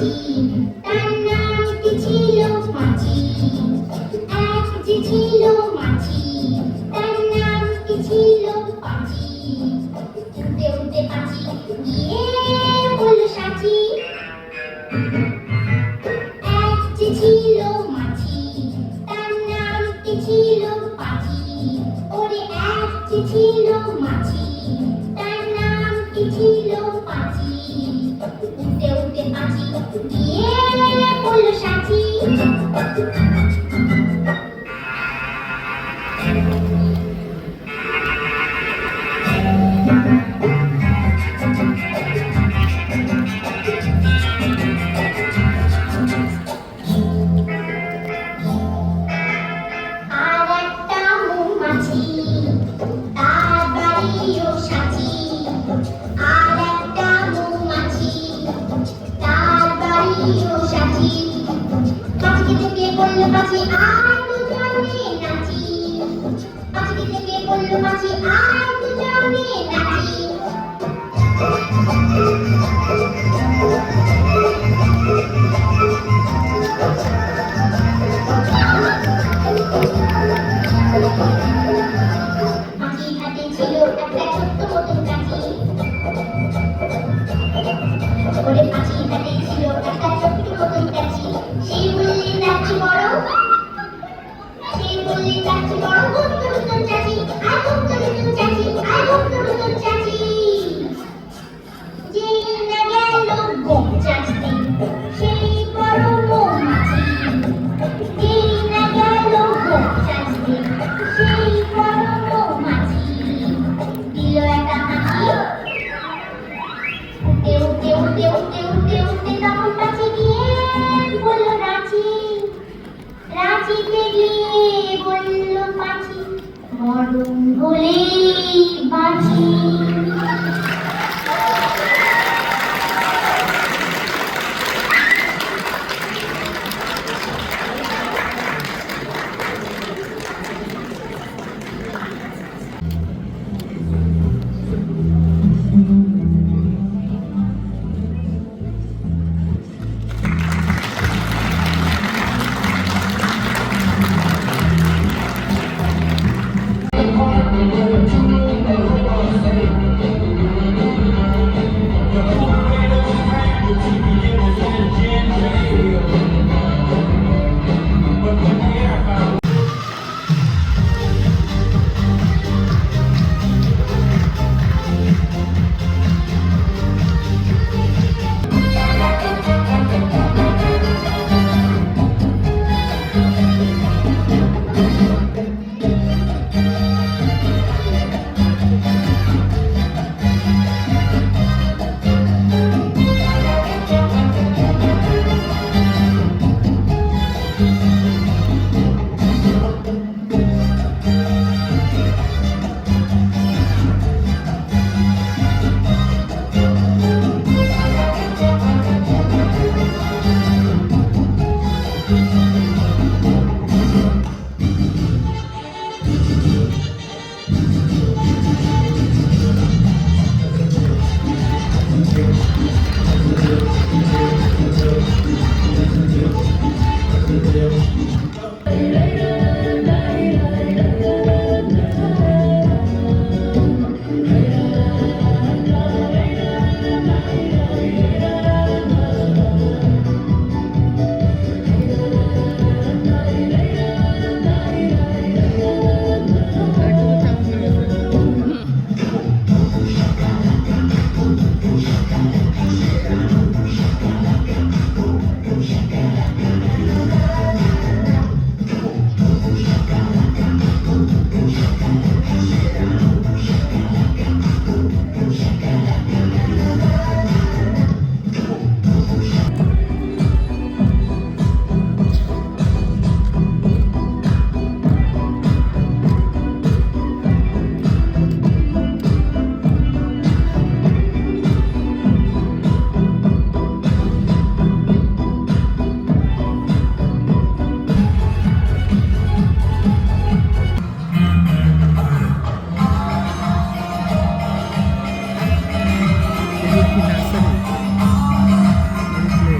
মাছি, তার নামটি ছিল মাছি। এক যে ছিল মাছি, তার নামটি ছিল পাঁচি। উড়তে উড়তে পাঁচি গিয়ে বলল সাচি। এক যে ছিল মাছি, তার নামটি ছিল পাঁচি। ওরে এক যে ছিল মাছি, তার নামটি ছিল পাঁচি। উড়তে উড়তে পাঁচি গিয়ে বলল সাচি। আর একটা মৌমাছি, তার বাড়িও সাচি। আর একটা মৌমাছি, তার বাড়িও সাচি। পাখিকে থেকে বলল পাখি আর দুজনে নাচি। পাখিকে থেকে বলল পাখি আর দুজনে নাচি। পাখির হাতে ছিল একটা ছোট্ট মতন কাঠি। ওরে পাখির হাতে ছিল একটা ছোট্ট মতন কাঠি। সেই বললে চাচি বড়, সেই বললে চাচি বড়, ভক্ত নতুন চাচি, আয় ভক্ত নতুন চাচি, আয় ভক্ত নতুন চাচি। যেই না গেল গোপ চাচতে, সেই বড় মৌমাছি। যেই না গেল গোপ চাচতে, সেই বড় মৌমাছি। দিল একটা হাঁচি। উড়তে উড়তে উড়তে উড়তে উড়তে উড়তে তখন পাখি গিয়ে বলল রাঁচি। রাঁচিতে গিয়ে বলল পাখি, মরণ হলেই বাঁচি।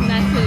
Nursery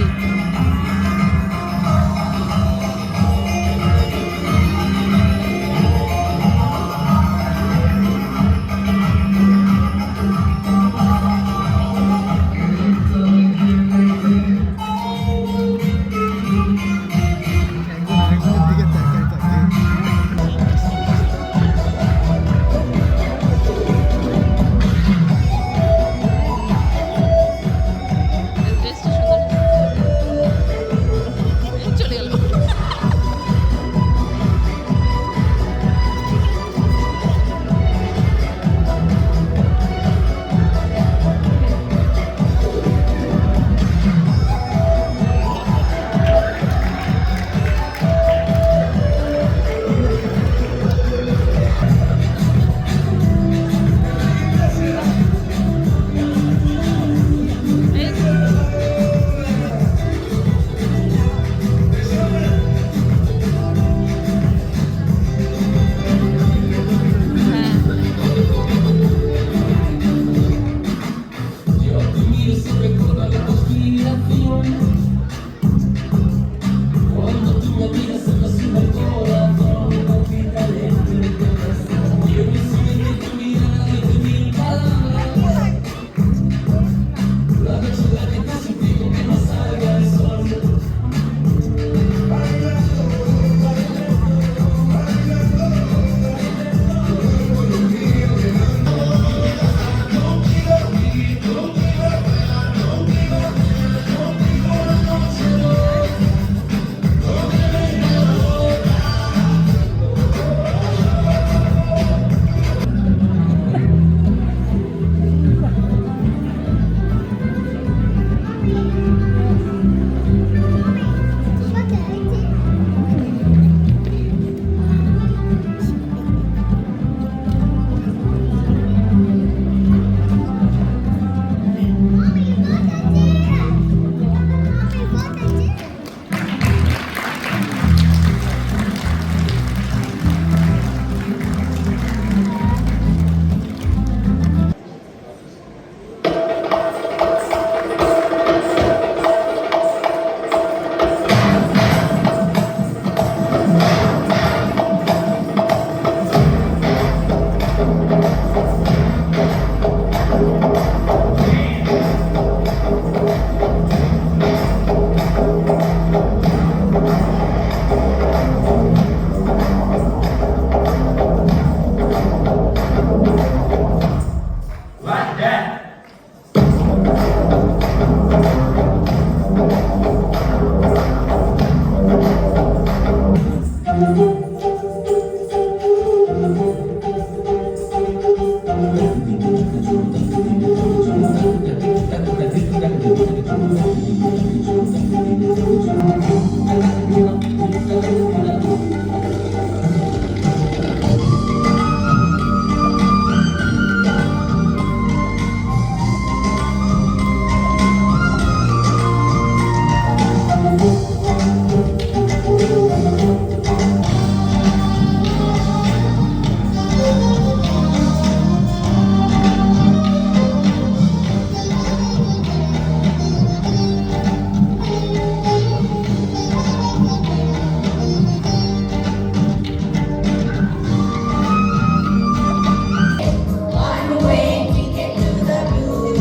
One-way ticket to the blue.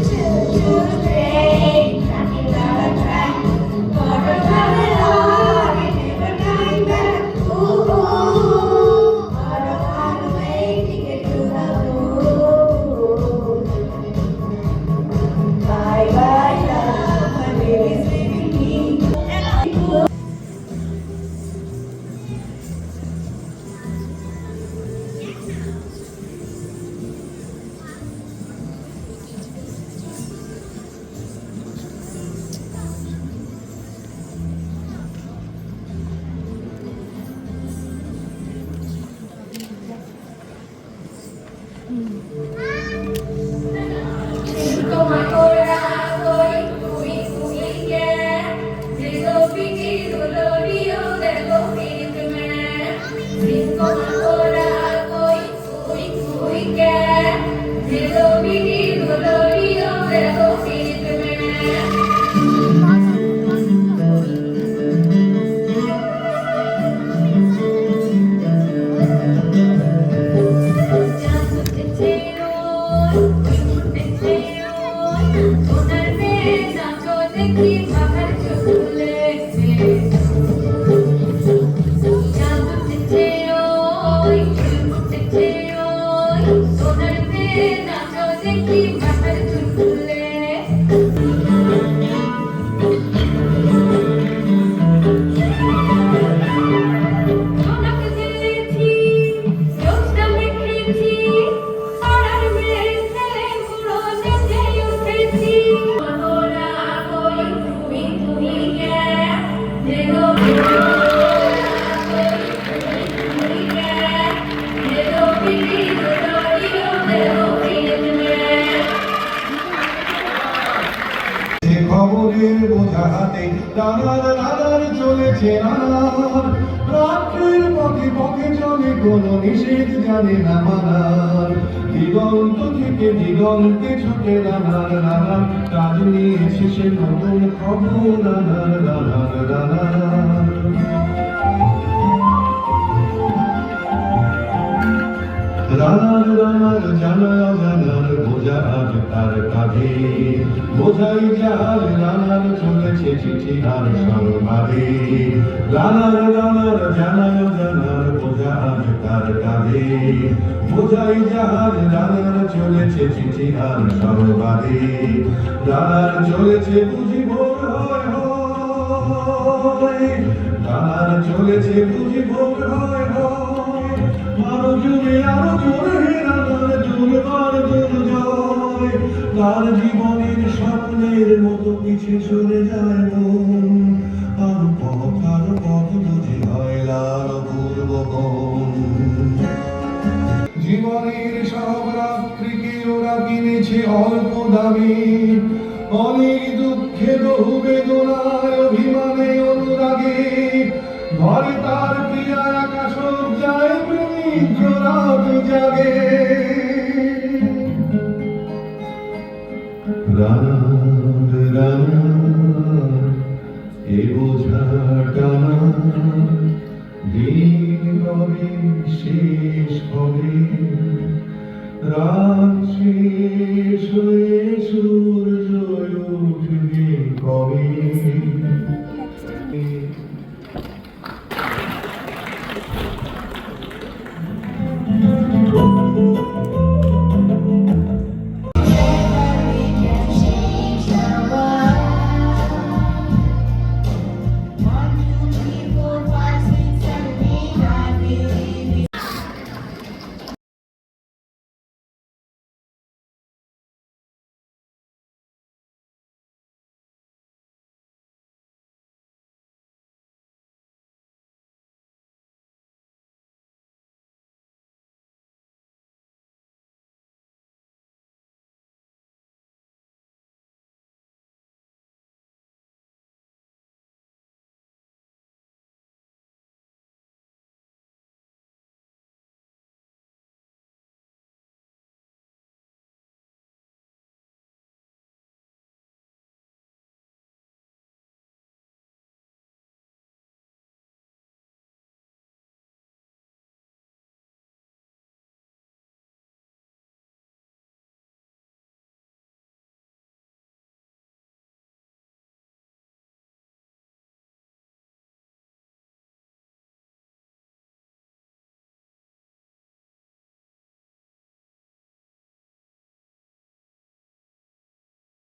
Choo-choo train, tracking down the track. Water coming on, and never coming back. Ooh, ooh. On a one-way ticket to the blue. Bye, bye, love, my baby's leaving me. Como ahora voy, que digo piti dolorío de lo firme. Como ahora voy, que digo piti dolorío de lo firme. খবরের বোঝা হাতে রানার রানার চলেছে রানার রাত্রির পথে পথে চলে কোনো নিষেধ জানে না মানার দিগন্ত থেকে দিগন্তে ছুটে রানার রানার কাজ নিয়ে শেষে নতুন খবর রানার রানার রানার রানার রানার জানা জানার বোঝা আজ তার কাঁধে বোঝাই জাল রানার চলেছে চিঠি আর সংবাদে রানার রানার জানা জানার বোঝা আজ তার কাঁধে বোঝাই জাল রানার চলেছে চিঠি আর সংবাদে রানার চলেছে বুঝি ভোর হয় হয় রানার চলেছে বুঝি ভোর হয় হয় আরো জুড়ে আরো জোরে রানার জুড়বার দুর্জয় তার জীবনের স্বপ্নের মতো পিছে চলে যায় মন আরো পথ বুঝি হয় লাল পূর্বকম জীবনের সব রাত্রিকে ওরা কিনেছে অল্প দামে অনেক দুঃখে বহু বেদনায় অভিমানে অনুরাগে ঘরে তার প্রিয়া আকাশ যায় প্রেমিক রাত জাগে রানার রানার এ বোঝা টানা দিন কবে শেষ হবে রাত